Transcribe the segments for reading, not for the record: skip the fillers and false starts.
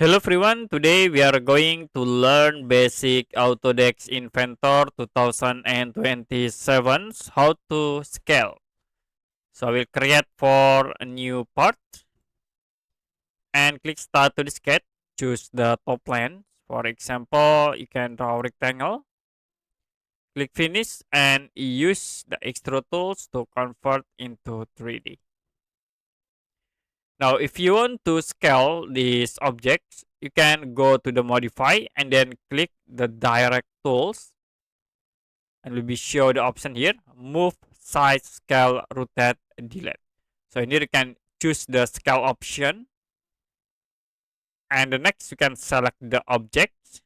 Hello everyone, today we are going to learn basic Autodesk Inventor 2027 how to scale. So I will create for a new part and click start to the sketch, choose the top plane. For example, you can draw a rectangle, click finish and use the extrude tools to convert into 3D. Now, if you want to scale these objects, you can go to the modify and then click the direct tools and will be show the option here, move, size, scale, rotate, delete. So here you can choose the scale option and the next you can select the object.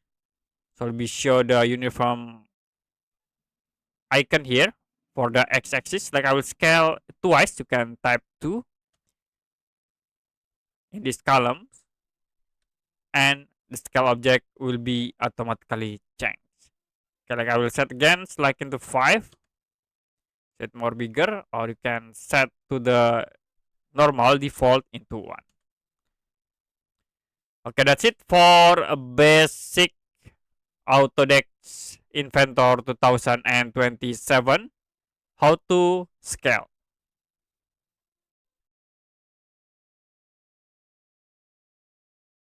So it will be show the uniform icon here for the x-axis. Like I will scale twice, you can type 2 in this column and the scale object will be automatically changed. Okay, like I will set again, select into 5, set more bigger, or you can set to the normal default into 1. Okay, that's it for a basic Autodesk Inventor 2027 how to scale.